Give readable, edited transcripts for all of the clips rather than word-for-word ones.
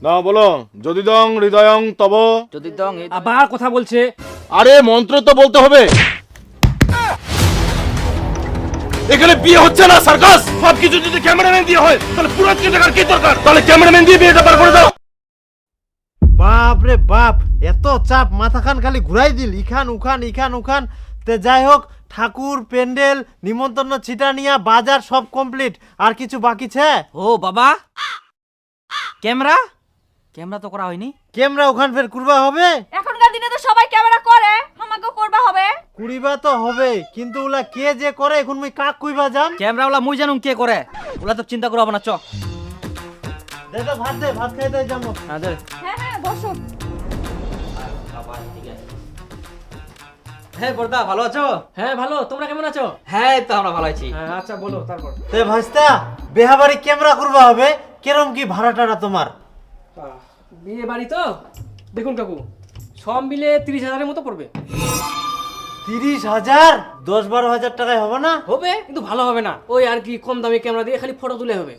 না বলো, যদি দং হৃদয়ং তব। যদি দং আবার কথা বলছে। আরে মন্ত্র তো বলতে হবে। এখানে বিয়ে হচ্ছে না সার্কাস। সবকিছু যদি ক্যামেরাম্যান দিয়ে হয় তাহলে পুরাতকে দেখার কি দরকার? তাহলে ক্যামেরাম্যান দিয়ে বিয়েটা পার করে দাও। বাপ রে বাপ, এত চাপ, মাথাখান খালি ঘুরাই দিল, ইখান উখান। তে যাই হোক, ঠাকুর, প্যান্ডেল, নিমন্ত্রণ, ছিটানিয়া, বাজার সব কমপ্লিট। আর কিছু বাকি ছে? ও বাবা, ক্যামেরা তো করা হয়নি। ক্যামেরা ওখান ফের কুরবা হবে? এখনকার দিনে তো সবাই ক্যামেরা করে, আমাকেও করবা হবে। কুড়িবা তো হবে, কিন্তু ওলা কে যে করে এখন মুই কাক কইবা যাম? ক্যামেরা ওলা মুই জানুম কে করে, ওলা তো চিন্তা করবো না। চ দে তো ভাত দে, ভাত খাইতে যাবো। হ্যাঁ বসো। হ্যাঁ বর্দা, ভালো আছো? হ্যাঁ ভালো, তোমরা কেমন আছো? হ্যাঁ তো আমরা ভালো আছি। আচ্ছা বলো তারপর। তে ভাইস্তা, বেহাবাড়ি ক্যামেরা করবা হবে, কেরম কি ভাড়াটারা তোমার? বিয়ে বাড়ি তো দেখুন কাকু, সব মিলে 30,000-এর মতো পড়বে। 30,000? 10-12,000 টাকায় হবে না? হবে, কিন্তু ভালো হবে না। ওই আর কি, কম দামে ক্যামেরা দিয়ে খালি ফটো তুলে হবে।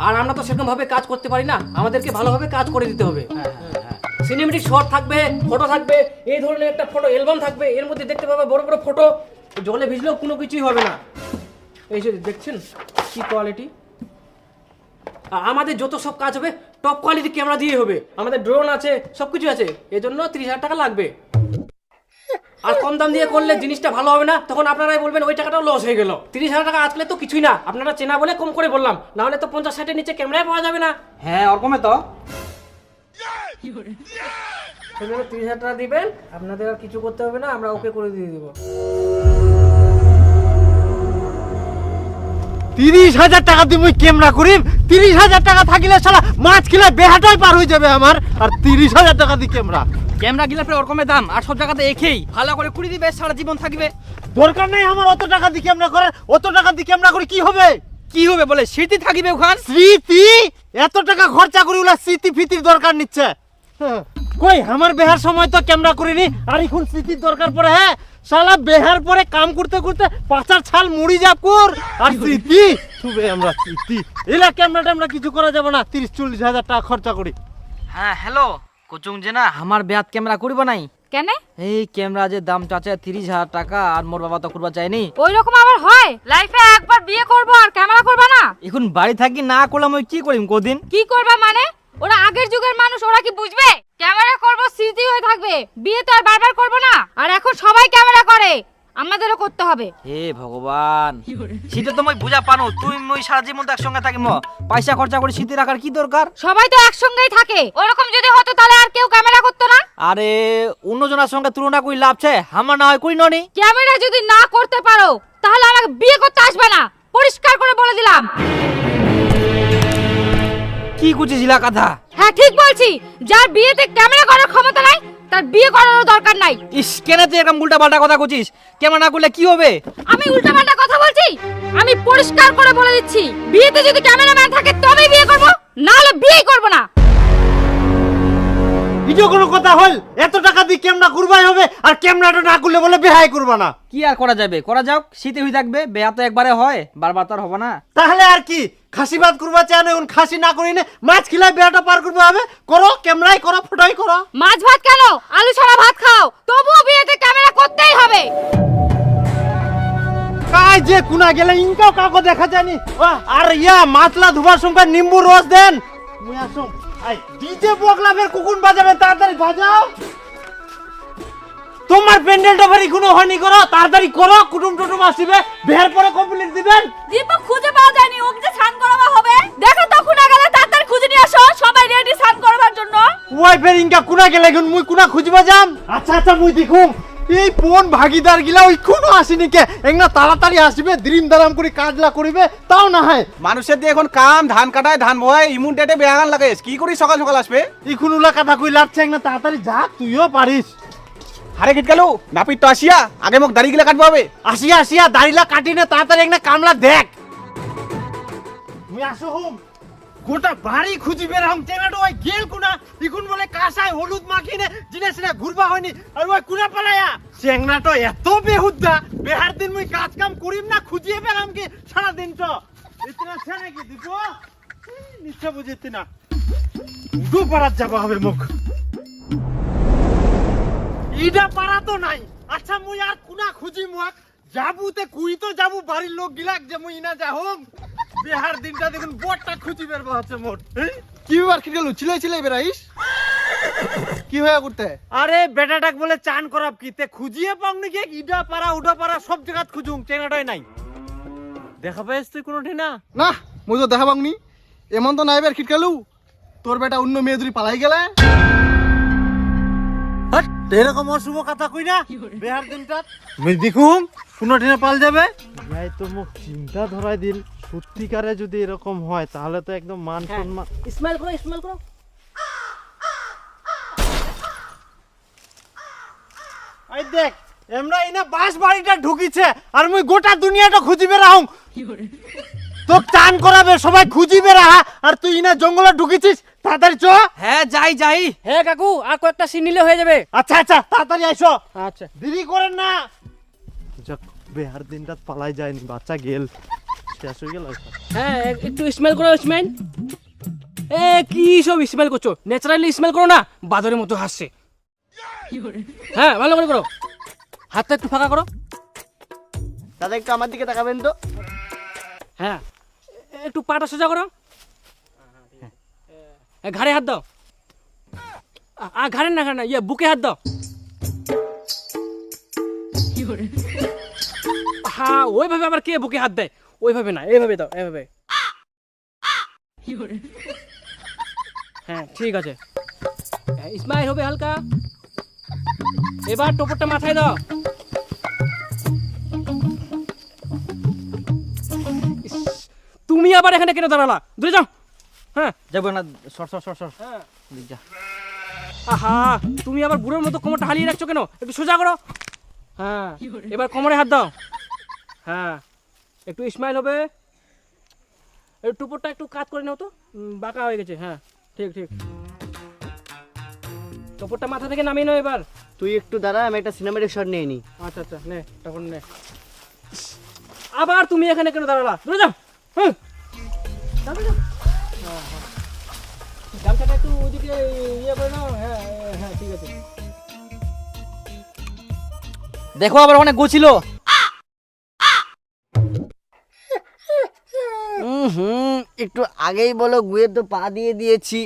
আর আমরা তো সেরকম ভাবে কাজ করতে পারি না, আমাদেরকে ভালোভাবে কাজ করে দিতে হবে। সিনেমেটিক শট থাকবে, ফটো থাকবে, এই ধরনের একটা ফটো অ্যালবাম থাকবে, এর মধ্যে দেখতে পাবে বড় বড় ফটো, জলে ভিজলেও কোনো কিছুই হবে না। এই যে দেখছেন কি কোয়ালিটি। আর আমাদের যত সব কাজ হবে টপ কোয়ালিটি ক্যামেরা দিয়ে হবে। আমাদের ড্রোন আছে, সবকিছু আছে, এজন্য 30,000 টাকা লাগবে। আর কম দাম দিয়ে করলে জিনিসটা ভালো হবে না, তখন আপনারাই বলবেন ওই টাকাটাও লস হয়ে গেল। 30,000 টাকা আজকে তো কিছুই না, আপনারা চেনা বলে কম করে বললাম, না হলে তো 50-60-এর নিচে ক্যামেরায় পাওয়া যাবে না। হ্যাঁ ওরকমই তো। 30,000 টাকা দিবেন, আপনাদের আর কিছু করতে হবে না, আমরা ওকে করে দিয়ে দিব। 30,000 টাকা দিয়ে মুই ক্যামেরা করিম? 30,000 টাকা থাকিলে শালা মাছ কিলা বেহাটাই পার হয়ে যাবে আমার। আর 30,000 টাকা দিয়ে ক্যামেরা? ক্যামেরা গিলার পরে ওরকমের দাম, আর সব জায়গাতে একই। ভালো করে কুড়ি দিবে, সারা জীবন থাকবে। দরকার নেই আমার অত টাকা দিয়ে ক্যামেরা করার। অত টাকা দিয়ে ক্যামেরা করে কি হবে? কি হবে বলে, স্মৃতি থাকিবে ওখান। স্মৃতি? এত টাকা খরচা করি ওলা স্মৃতি ফিতির দরকার নিচ্ছে? কই আমার বেহার সময় তো ক্যামেরা করিনি, আর এখন স্মৃতির দরকার পড়ে? হ্যাঁ শালা বেহার পরে কাম করতে করতে পাচার ছাল মুড়ি যাবকুর, আর স্মৃতি শুবে আমরা স্মৃতি। এলা ক্যামেরাটা আমরা কিছু করা যাবে না, 30-40 হাজার টাকা খরচা করি। হ্যাঁ হ্যালো কোচুং যে না, আমার বেহাত ক্যামেরা করব নাই। কেন? এই ক্যামেরা যে দাম চাচা 30,000 টাকা, আর মোর বাবা তো করবা চাইনি। ওই রকম আবার হয়? লাইফে একবার বিয়ে করব আর ক্যামেরা করবা না? এখন বাড়ি থাকি না করলাম, ওই কি করিম কদিন? কি করবা মানে? ওরা আগের যুগের মানুষ, ওরা কি বুঝবে? ক্যামেরা করব, স্মৃতি হয়ে থাকবে, বিয়ে তো আর বারবার করব না। আর এখন সবাই ক্যামেরা করে, আমাদেরও করতে হবে। হে ভগবান, সেটা তো মই বুঝা পানো। তুই মই সারা জীবন তো একসঙ্গে থাকিম, পয়সা খরচা করে স্মৃতি রাখার কি দরকার? সবাই তো একসঙ্গেই থাকে, ওরকম যদি হতো তাহলে আর কেউ ক্যামেরা করতো না। আরে অন্যজনের সঙ্গে তুলনা করি লাভ আছে? আমার না হয় করি ননি। ক্যামেরা যদি না করতে পারো তাহলে আমাকে বিয়ে করতে আসবে না, পরিষ্কার করে বলে দিলাম। কি কুচিছিলা কথা? হ্যাঁ ঠিক বলছি, যার বিয়েতে ক্যামেরা করার ক্ষমতা নাই তার বিয়ে করারও দরকার নাই। ইস, কেন তুই এরকম উল্টা পাল্টা কথা কুচিস? কেমন না করলে কি হবে? আমি উল্টাপাল্টা কথা বলছি? আমি পরিষ্কার করে বলে দিচ্ছি, বিয়েতে যদি ক্যামেরাম্যান থাকে তবেই বিয়ে করব, না হলে বিয়েই করব না। ভিডিও কোনো কথা হল? এত টাকা দিয়ে ক্যামেরা করবাই হবে, আর ক্যামেরাটা না করলে বলে বেহাই করবা না। কি আর করা যাবে, করা যাক, শীতে হয়ে থাকবে। বেয়া তো একবারে হয়, বারবার তো আর হবে না। তাহলে আর কি, খাসি ভাত করবা চায় না, এখন খাসি না করি না, মাছ খিলাই বেহাটা পার করবে হবে। করো, ক্যামেরাই করো, ফটোই করো। মাছ ভাত কেন, আলু ছাড়া ভাত খাও, তবুও বিয়েতে ক্যামেরা করতেই হবে। কাই যে কুনা গেলে ইনকাও কাউকে দেখা যায়নি। আর ইয়া মাছলা ধোবার সময় নিম্বু রস দেন। মুই আসুম, আই ডিজে বগলাবের কুকুন বাজাবে, তাড়াতাড়ি বাজাও। তোমার প্যান্ডেলটা ভারি কোনো হয়নি, করো তাড়াতাড়ি করো, কুটুম টুটুম আসিবে, বের পরে কমপ্লিট দিবেন। দীপক খুঁজে পাওয়া যায়নি, ওকে যে স্নান করাবা হবে। দেখো তো কুনা গেলে তাড়াতাড়ি খুঁজে নিয়ে আসো, সবাই রেডি স্নান করবার জন্য। ওই ফের ইনকা কুনা গেলে এখন মুই কুনা খুঁজবা যাম। আচ্ছা আচ্ছা মুই দেখুম এই কোন ভাগিদার গিলা ওই কোনো আসেনি কে, একনা তাড়াতাড়ি আসবে, দ্রিম দারাম করে কাজলা করিবে, তাও না হয়। মানুষের দিয়ে এখন কাম, ধান কাটায়, ধান বয়, ইমুন ডেটে বেয়াগান লাগে, কি করি সকাল সকাল আসবে? ইখুন উলা কথা কই লাগছে, একনা তাড়াতাড়ি যা, তুইও পারিস। হারে গিট গেল নাপিত তো আসিয়া, আগে মোক দাড়ি গিলা কাটবো হবে। আসিয়া আসিয়া দাড়িলা কাটিনে তাড়াতাড়ি একনা কামলা দেখ। মুই আসো হুম, গোটা বাড়ি খুঁজি বের হম, চেনাটো ওই গেল কুনা, ইখুন বলে কাঁসায় হলুদ মাখিনে জিনিস না ঘুরবা হয়নি, আর ওই কুনা পালায়া। চেংনাটো এত বেহুদ্দা, বেহার দিন মুই কাজ কাম করিম না, খুঁজিয়ে বেরাম কি সারা দিন তো। ইতনা ছেনে কি দিব নিশ্চয় বুঝিতি না। উডো পাড়াত যাবা হবে মুখ ইডা পাড়া তো নাই আচ্ছা মুই আর কুনা খুঁজি মুয়াক যাবুতে কুই তো যাবু বাড়ির লোক গিলাক যে মুই না যা হোক বিহার দিনটা দেখুন বড়টা খুঁজি বের হচ্ছে মোট কি ব্যাপার কি গেল চিলাই চিলাই বেরাইস কি হয়ে করতে আরে বেটাটাক বলে চান করাব কি তে খুঁজিয়ে পাও নাকি ইডা পাড়া উডা পাড়া সব জায়গা খুঁজুং চেনাটাই নাই দেখা পাইস তুই কোনো ঠিনা না মুই তো দেখা পাওনি এমন তো নাই বের খিটকালু তোর বেটা অন্য মেয়ে যদি পালাই গেলে হট এরকম অশুভ কথা কই না বিহার দিনটাত মুই দেখুম কোনো ঠিনা পাল যাবে ভাই তো মুখ চিন্তা ধরাই দিল সত্যিকারে যদি এরকম হয় তাহলে তো একদম মান সম্মান স্মাইল করো স্মাইল করো। এই দেখ এমরা ইনা বাস বাড়িটা ঢুকিছে আর মুই গোটা দুনিয়াটা খুঁজিবে রাহুম তো চান করাবে সবাই খুঁজিবে রাহা আর তুই ইনা জঙ্গলে ঢুকিছিস তাড়াতাড়ি চ হ্যাঁ যাই যাই। হ্যাঁ কাকু আর কয়েকটা সিন নিলে হয়ে যাবে। আচ্ছা আচ্ছা তাড়াতাড়ি আইসো আচ্ছা দেরি করেন না যাক বিহার দিনটা পালাই যায়নি বাচ্চা গেল শেষ হয়ে গেল হ্যাঁ একটু স্মেল করো স্মেল। এ কি সব স্মেল করছো ন্যাচারালি স্মেল করো না বাদরের মতো হাসছে। হ্যাঁ ভালো করে করো হাতটা একটু ফাঁকা করো। দাদা একটু আমার দিকে তাকাবেন তো হ্যাঁ একটু পাটা সোজা করো। ঘাড়ে হাত দাও ঘাড়ে না ঘাড়ে না ইয়ে বুকে হাত দাও। হ্যাঁ ওইভাবে আবার কে বুকে হাত দেয় ওইভাবে না এইভাবে দাও এইভাবে। হ্যাঁ ঠিক আছে স্মাইল হবে হালকা। এবার টোপরটা মাথায় দাও। ইস, তুমি আবার এখানে কেন দাঁড়ালা দূরে যাও। হ্যাঁ যাবো না সর সর সর সর হ্যাঁ যা। আহা তুমি আবার বুড়োর মতো কোমরটা হালিয়ে রাখছো কেন একটু সোজা করো। হ্যাঁ এবার কোমরে হাত দাও। হ্যাঁ একটু স্মাইল হবে। একটু টুপরটা একটু কাট করে নাও তো বাঁকা হয়ে গেছে। হ্যাঁ ঠিক ঠিক টুপরটা মাথা থেকে নামিয়ে নাও এবার। তুই একটু দাঁড়া আমি একটা সিনেমাটিক শট নিয়ে নি আচ্ছা আচ্ছা নে তখন নে। আবার তুমি এখানে কেন দাঁড়ালা দূরে যাও। হুম যাও, যাও। হ্যাঁ হ্যাঁ গামছাটা একটু ওইদিকে ইয়ে করে নাও। হ্যাঁ হ্যাঁ ঠিক আছে। দেখো আবার অনেক গোছিল। একটু আগেই বলো গুয়ে তো পা দিয়ে দিয়েছি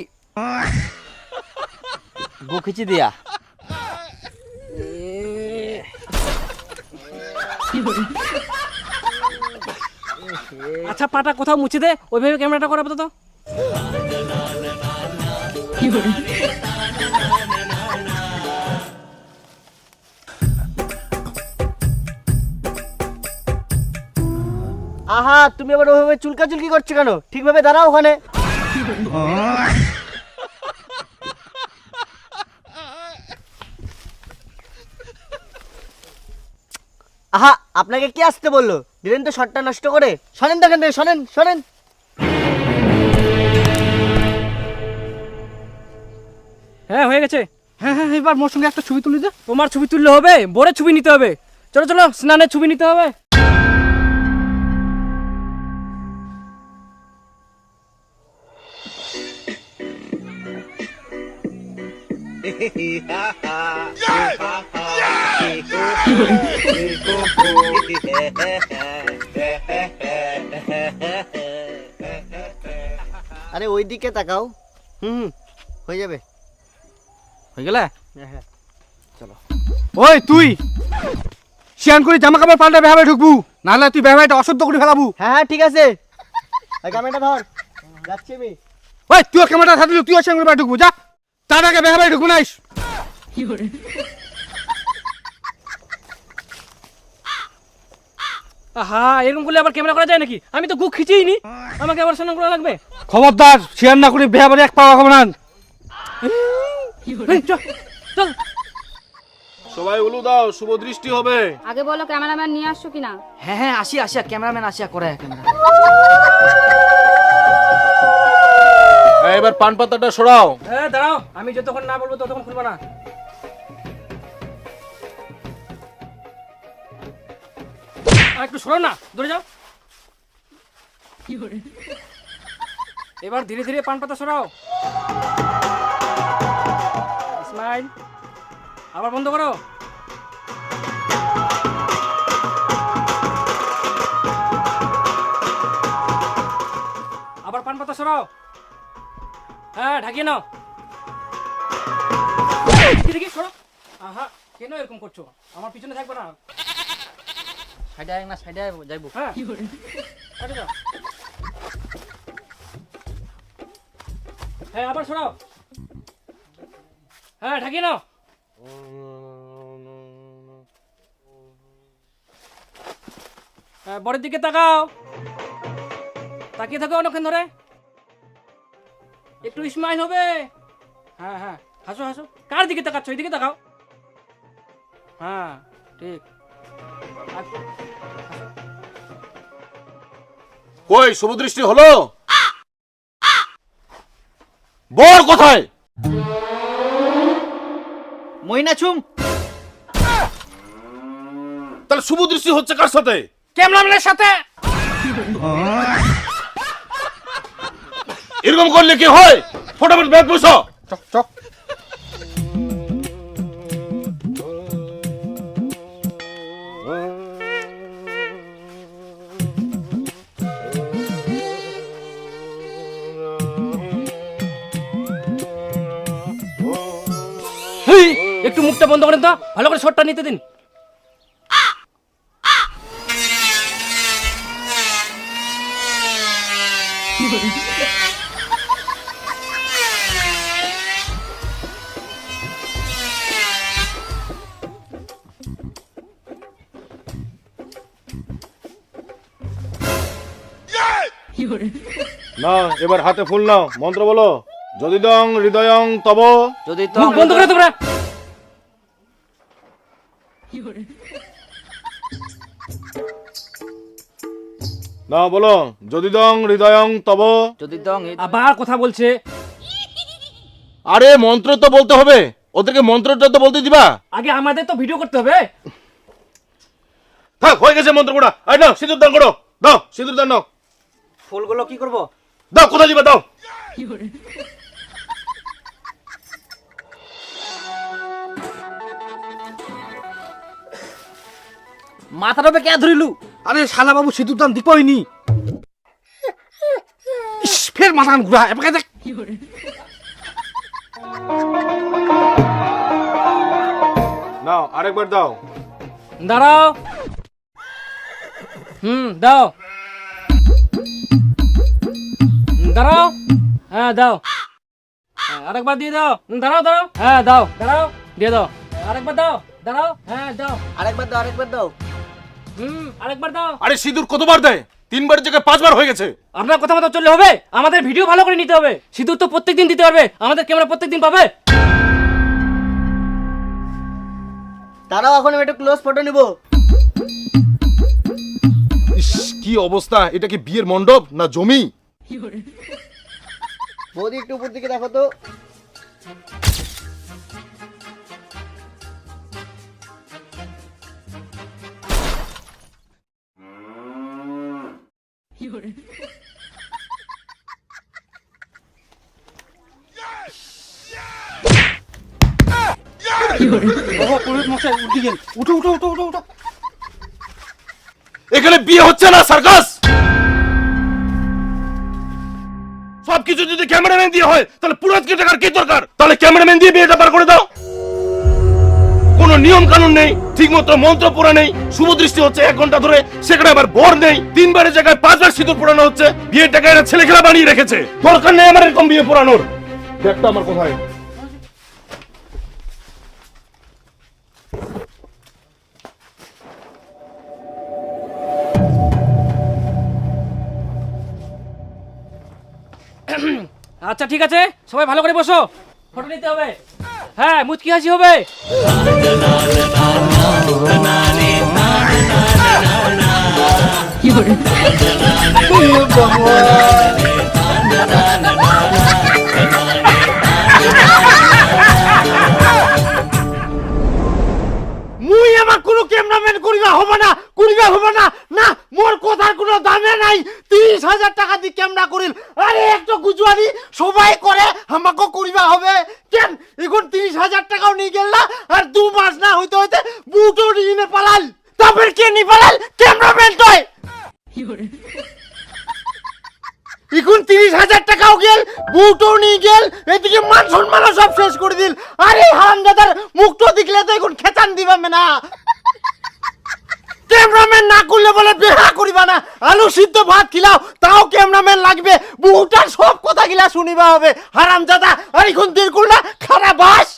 গোখিচি দিয়া। আচ্ছা পাটা কোথাও মুছে দে ওইভাবে ক্যামেরাটা করাবো তো। আহা তুমি আবার ওইভাবে চুলকাচুলকি করছো কেন ঠিকভাবে দাঁড়াও ওখানে আহা আপনাকে কে আসতে বললো দিলেন তো শটটা নষ্ট করে শোনেন দেখেন শোনেন শোনেন হ্যাঁ হয়ে গেছে। হ্যাঁ হ্যাঁ এবার মোর সঙ্গে একটা ছবি তুলি দে তোমার ছবি তুললে হবে বড় ছবি নিতে হবে। চলো চলো স্নানের ছবি নিতে হবে। আরে ওই দিকে তাকাও হুম হয়ে যাবে হয়ে গেলে হ্যাঁ ওই তুই শিয়ান করে জামা কাপড় পাল্টা বেহাবে ঢুকবু নাহলে তুই বেহাবাইটা অশুদ্ধ করে ফেলাবু। হ্যাঁ হ্যাঁ ঠিক আছে ক্যামেরাটা ধর যাচ্ছি আমি ওই তুইও ক্যামেরাটা থাকলে তুইও শিয়ান করে ঢুকবু যা তার আগে বেহাবাই ঢুকবু নাইস। আহা এরকম করলে আবার ক্যামেরা করা যায় নাকি আমি তো গুক খিচেই নি আমাকে আবার স্নান করা লাগবে। খবরদার শিয়ান না করে বেহাবারে এক পাওয়া খাবো না। এই, চল চল। সবাই উলু দাও, শুভ দৃষ্টি হবে। আগে বলো ক্যামেরাম্যান নিয়ে আসছো কিনা। হ্যাঁ হ্যাঁ আসিয়া আসিয়া ক্যামেরাম্যান আসিয়া করে ক্যামেরা। এবার পান পাতাটা সরাও। হ্যাঁ দাঁড়াও আমি যতক্ষণ না বলবো ততক্ষণ খুলবো না। আর একটু সরো না দূরে যাও। এবার ধীরে ধীরে পান পাতা সরাও। স্মাইল। আবার বন্ধ করো। আবার পান পাতা সরাও। হ্যাঁ, ঢাকিয়ে নাও। দেখি সরো। আহা, কেন এরকম করছো? আমার পিছনে থাকবে না। সাইডে আয় না, সাইডে আয়, যাইবো। হ্যাঁ, আরে যাও। হ্যাঁ, আবার সরাও। হ্যাঁ, ঢাকিয়ে নাও। হ্যাঁ, বরের দিকে তাকাও। তাকিয়ে থাকো অনেকক্ষণ ধরে। একটু স্মাইল হবে। হ্যাঁ হ্যাঁ, হাসো হাসো। কার দিকে তাকাচ্ছ? এইদিকে তাকাও। হ্যাঁ, ঠিক। কই শুভদৃষ্টি হলো? বর কোথায়? মইনাছুম। তাহলে শুভদৃষ্টি হচ্ছে কার সাথে? ক্যামেরাম্যানের সাথে। এরকম করলে কি হয়? ফটাফট ব্যাগ বসো। চক চক। হেই, একটু মুখটা বন্ধ করেন তো, ভালো করে শটটা নিতে দিন। না, এবার হাতে ফুল নাও, মন্ত্র বলো। যদি দং হৃদয়ং তব। যদি তো মুখ বন্ধ করে তোমরা। না বলো, যদি দং হৃদয়ং তব। যদি দং আবার কথা বলছে। আরে মন্ত্র তো বলতে হবে, ওদেরকে মন্ত্রটা তো বলতে দিবা। আগে আমাদের তো ভিডিও করতে হবে। থাক, হয়ে গেছে মন্ত্র পড়া। আই নাও, সিঁদুর দান করো। দাও, সিঁদুর দান নাও। ফুলগুলো কি করব? দাও, কোথায় দিবা দাও। মাথাটা কে ধরিলু? আরে শালা বাবু সিঁদুর দান দিপইনি। ইস, ফের মাথা ঘুরা। এবারে দেখ। নাও, আরেকবার দাও। দাঁড়াও। দাও। দাঁড়াও। হ্যাঁ, দাও। হ্যাঁ, আরেকবার দিয়ে দাও। দাঁড়াও দাঁড়াও। হ্যাঁ, দাও। দাঁড়াও, দিয়ে দাও। আরেকবার দাও। দাঁড়াও। হ্যাঁ, দাও। আরেকবার দাও, আরেকবার দাও। আরেকবার দাও। আরে সিঁদুর কতবার দেয়? 3 বারের জায়গায় 5 বার হয়ে গেছে। আপনার কথা মতো চললে হবে? আমাদের ভিডিও ভালো করে নিতে হবে। সিঁদুর তো প্রত্যেকদিন দিতে পারবে, আমাদের ক্যামেরা প্রত্যেকদিন পাবে। দাঁড়াও, এখন আমি একটা ক্লোজ ফটো নিব। ইস, কি অবস্থা! এটা কি বিয়ের মণ্ডপ না জমি? বৌদি একটু উপর দিকে দেখো তো। ওহো, পুরোহিত মশাই উঠে গেল। উঠো উঠো উঠো উঠো উঠো। এখানে বিয়ে হচ্ছে না, সার্কাস। সবকিছু যদি ক্যামেরাম্যান দিয়ে হয়, তাহলে পুরোহিতকে টাকার কি দরকার? তাহলে ক্যামেরাম্যান দিয়ে বিয়েটা পার করে দাও। কোনো নিয়ম কানুন নেই, ঠিকমতো মন্ত্র পড়া নেই। শুভদৃষ্টি হচ্ছে 1 ঘন্টা ধরে, সেখানে আবার বর নেই। 3 বারের জায়গায় 5 বার সিঁদুর পড়ানো হচ্ছে। বিয়ের টাকা এরা ছেলে খেলা বানিয়ে রেখেছে। দরকার নেই আমার এরকম বিয়ে পড়ানোর। ব্যাগটা আমার কোথায়? আচ্ছা, ঠিক আছে, সবাই ভালো করে বসো, ফটো নিতে হবে। হ্যাঁ, মুচকি হাসি হবে। মুই আমার কোনো ক্যামেরাম্যান করিবা হবে না, করিবা হবে না। না, মোর কথার কোনো দামে নাই। 30,000 টাকা দিয়ে ক্যামেরা করিল। আরে একটু গুজব বউটাও নিয়ে গেল, এদিকে মান সম্মান সব শেষ করে দিল। আরে হারামজাদার মুখটা দেখলে তো এখন খেচান দিবামে না। ক্যামেরাম্যান না করলে বলে বিয়া করিবা না, আলু সিদ্ধ ভাত খিলাও তাও ক্যামেরাম্যান লাগবে, বউটার সব কথা গিলা শুনিবা হবে। হারামজাদা আর এখন দের করলা খারাপ বাস।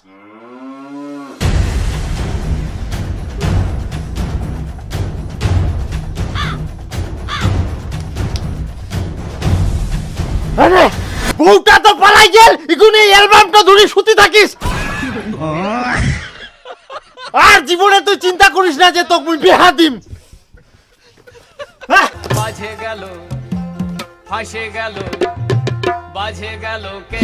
আরে বউটা তো পালাই গেল, এখন এই অ্যালবামটা ধরে শুতে থাকিস। আর জীবনে তুই চিন্তা করিস না যে তোকে মুই বিয়া দিম। বাজে গেল ফাঁসে গেল বাজে গেল কে